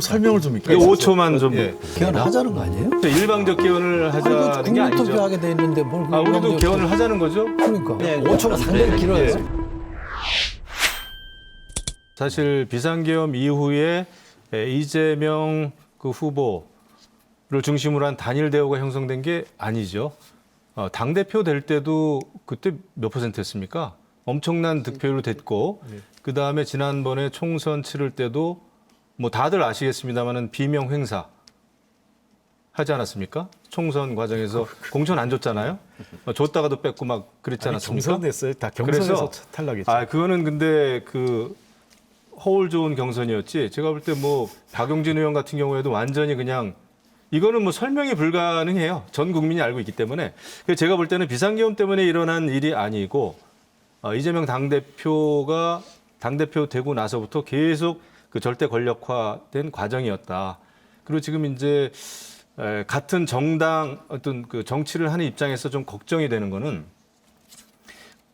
설명을 좀 이게 5초만 좀. 개헌하자는 거 아니에요? 일방적 개헌을 하자는 게 아니죠. 투표하게 돼 있는데 뭘 우리도 개헌을 하자는 거죠? 그러니까 5초가 상당히 길어요. 사실 비상계엄 이후에 이재명 그 후보를 중심으로 한 단일 대우가 형성된 게 아니죠. 당대표 될 때도 그때 몇 %였습니까? 엄청난 득표율로 됐고, 그 다음에 지난번에 총선 치를 때도 뭐 다들 아시겠습니다만은 비명 행사 하지 않았습니까? 총선 과정에서 공천 안 줬잖아요. 줬다가도 뺐고 막 그랬지 않았습니까? 경선됐어요. 다 경선에서 탈락했죠. 그거는 근데 그 허울 좋은 경선이었지. 제가 볼 때 뭐 박용진 의원 같은 경우에도 완전히 그냥 이거는 뭐 설명이 불가능해요. 전 국민이 알고 있기 때문에. 제가 볼 때는 비상계엄 때문에 일어난 일이 아니고 이재명 당대표가 당대표 되고 나서부터 계속 그 절대 권력화된 과정이었다. 그리고 지금 이제 같은 정당 어떤 그 정치를 하는 입장에서 좀 걱정이 되는 거는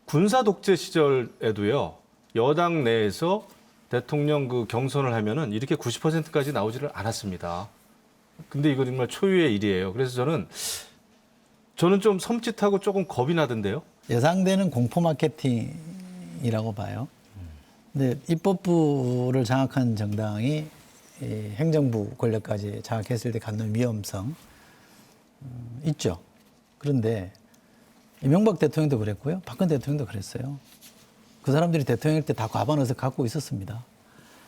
군사 독재 시절에도요. 여당 내에서 대통령 그 경선을 하면은 이렇게 90%까지 나오지를 않았습니다. 근데 이거 정말 초유의 일이에요. 그래서 저는 좀 섬찟하고 조금 겁이 나던데요. 예상되는 공포 마케팅이라고 봐요. 근데 입법부를 장악한 정당이 행정부 권력까지 장악했을 때 갖는 위험성 있죠. 그런데 이명박 대통령도 그랬고요. 박근혜 대통령도 그랬어요. 그 사람들이 대통령일 때 다 과반의석 갖고 있었습니다.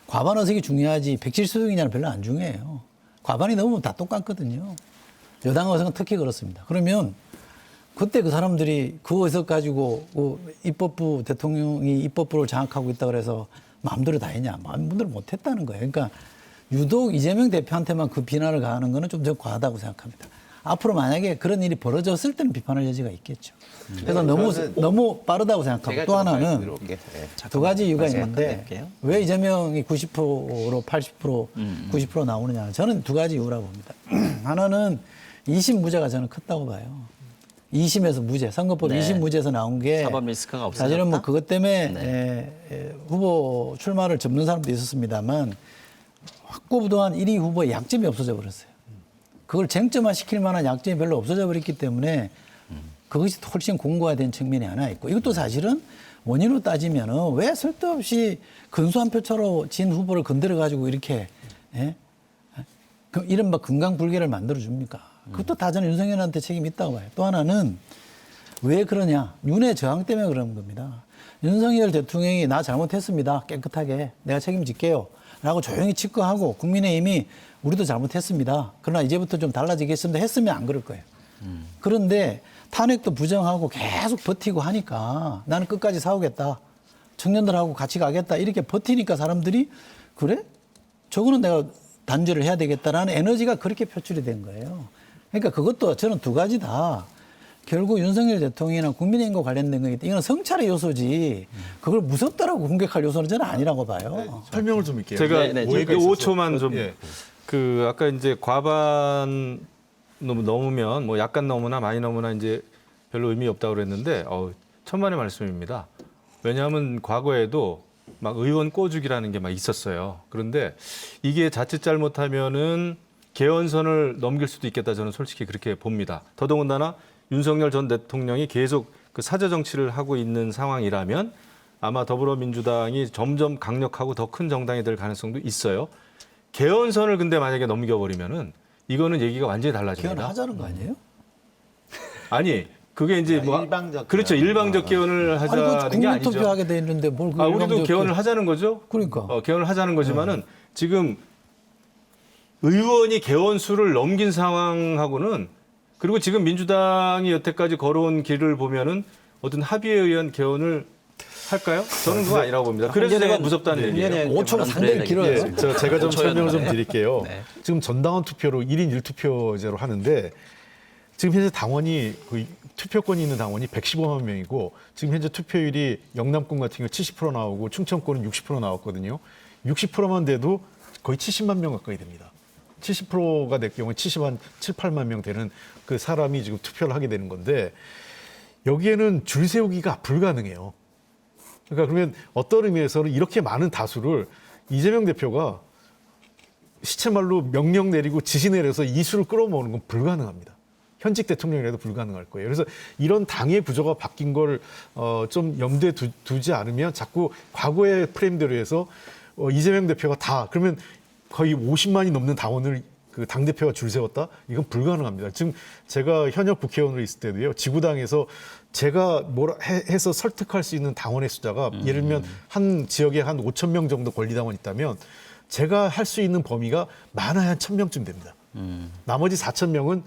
과반의석이 중요하지 백칠수득이냐는 별로 안 중요해요. 과반이 넘으면 다 똑같거든요. 여당 의석은 특히 그렇습니다. 그러면 그때 그 사람들이 그 의석 가지고 입법부 대통령이 입법부를 장악하고 있다 그래서 마음대로 다 했냐? 마음대로 못 했다는 거예요. 그러니까 유독 이재명 대표한테만 그 비난을 가하는 거는 좀 더 과하다고 생각합니다. 앞으로 만약에 그런 일이 벌어졌을 때는 비판할 여지가 있겠죠. 그래서 너무 빠르다고 생각하고 또 하나는 두 가지 이유가 있는데 왜 이재명이 90% 80% 90% 나오느냐. 저는 두 가지 이유라고 봅니다. 하나는 2심 무죄가 저는 컸다고 봐요. 2심에서 무죄, 선거법 2심 무죄에서 나온 게 사법 리스크가 없어졌다. 사실은 뭐 그것 때문에 후보 출마를 접는 사람도 있었습니다만 확고부동한 1위 후보의 약점이 없어져 버렸어요. 그걸 쟁점화 시킬 만한 약점이 별로 없어져 버렸기 때문에 그것이 훨씬 공고화된 측면이 하나 있고 이것도 사실은 원인으로 따지면은 왜 쓸데없이 근소한 표차로 진 후보를 건드려 가지고 이렇게 이른바 금강불개를 만들어 줍니까? 그것도 다 저는 윤석열한테 책임이 있다고 봐요. 또 하나는 왜 그러냐? 윤회 저항 때문에 그런 겁니다. 윤석열 대통령이 나 잘못했습니다. 깨끗하게 내가 책임질게요. 라고 조용히 직거하고 국민의힘이 우리도 잘못했습니다. 그러나 이제부터 좀 달라지겠습니다. 했으면 안 그럴 거예요. 그런데 탄핵도 부정하고 계속 버티고 하니까 나는 끝까지 싸우겠다. 청년들하고 같이 가겠다. 이렇게 버티니까 사람들이 그래? 저거는 내가 단죄를 해야 되겠다라는 에너지가 그렇게 표출이 된 거예요. 그러니까 그것도 저는 두 가지 다 결국 윤석열 대통령이나 국민의힘과 관련된 거기 때문에 이건 성찰의 요소지 그걸 무섭다라고 공격할 요소는 저는 아니라고 봐요. 설명을 좀 할게요. 제가 오해가 5초만 좀 예. 그 아까 이제 과반 넘으면 뭐 약간 넘으나 많이 넘으나 이제 별로 의미 없다고 그랬는데 천만의 말씀입니다. 왜냐하면 과거에도 막 의원 꼬주기라는 게 막 있었어요. 그런데 이게 자칫 잘못하면은 개헌선을 넘길 수도 있겠다. 저는 솔직히 그렇게 봅니다. 더더군다나 윤석열 전 대통령이 계속 그 사저 정치를 하고 있는 상황이라면 아마 더불어민주당이 점점 강력하고 더 큰 정당이 될 가능성도 있어요. 개헌선을 근데 만약에 넘겨버리면은 이거는 얘기가 완전히 달라집니다. 개헌하자는 거 아니에요? 아니 그게 이제 뭐 일방적 그렇죠. 일방적 개헌을 하자는 게 아니죠. 투표하게 돼 있는데 뭘 우리도 개헌을 하자는 거죠. 그러니까 개헌을 하자는 거지만은 지금 의원이 개헌수를 넘긴 상황하고는 그리고 지금 민주당이 여태까지 걸어온 길을 보면은 어떤 합의에 의한 개헌을 할까요? 저는 그거 아니라고 봅니다. 그래서 제가 무섭다는 얘기예요. 5초가 상당히 길어요. 제가 좀 설명을 좀 드릴게요. 네. 지금 전당원 투표로 1인 1투표제로 하는데 지금 현재 당원이 투표권이 있는 당원이 115만 명이고 지금 현재 투표율이 영남권 같은 경우 70% 나오고 충청권은 60% 나왔거든요. 60%만 돼도 거의 70만 명 가까이 됩니다. 70%가 될 경우에 70만 7, 8만 명 되는 그 사람이 지금 투표를 하게 되는 건데 여기에는 줄 세우기가 불가능해요. 그러니까 그러면 어떤 의미에서는 이렇게 많은 다수를 이재명 대표가 시체말로 명령 내리고 지시 내려서 이수를 끌어모으는 건 불가능합니다. 현직 대통령이라도 불가능할 거예요. 그래서 이런 당의 구조가 바뀐 걸 좀 염두에 두지 않으면 자꾸 과거의 프레임대로 해서 이재명 대표가 다 그러면 거의 50만이 넘는 당원을 그 당대표가 줄 세웠다? 이건 불가능합니다. 지금 제가 현역 국회의원으로 있을 때도요, 지구당에서 제가 뭐라 해서 설득할 수 있는 당원의 숫자가 예를 들면 한 지역에 한 5천 명 정도 권리당원 있다면 제가 할 수 있는 범위가 많아야 한 1,000명쯤 됩니다. 나머지 4천 명은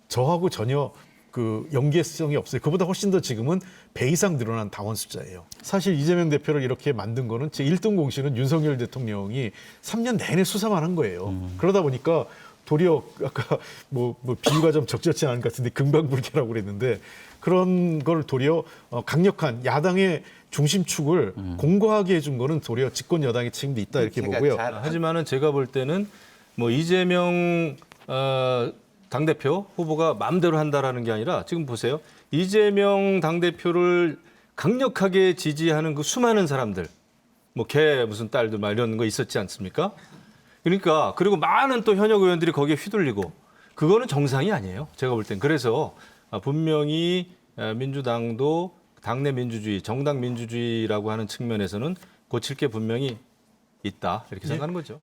저하고 전혀 그 연계성이 없어요. 그보다 훨씬 더 지금은 배 이상 늘어난 당원 숫자예요. 사실 이재명 대표를 이렇게 만든 거는 제 1등 공신은 윤석열 대통령이 3년 내내 수사만 한 거예요. 그러다 보니까 도리어 아까 뭐 비유가 좀 적절치 않은 것 같은데 금방불개라고 그랬는데 그런 걸 도리어 강력한 야당의 중심축을 공고하게 해준 거는 도리어 집권 여당의 책임도 있다 이렇게 보고요. 하지만은 제가 볼 때는 뭐 이재명 당대표 후보가 마음대로 한다라는 게 아니라 지금 보세요. 이재명 당대표를 강력하게 지지하는 그 수많은 사람들, 뭐 개 무슨 딸들 막 이런 거 있었지 않습니까? 그러니까 그리고 많은 또 현역 의원들이 거기에 휘둘리고 그거는 정상이 아니에요. 제가 볼 땐. 그래서 분명히 민주당도 당내 민주주의, 정당 민주주의라고 하는 측면에서는 고칠 게 분명히 있다. 이렇게 생각하는 거죠.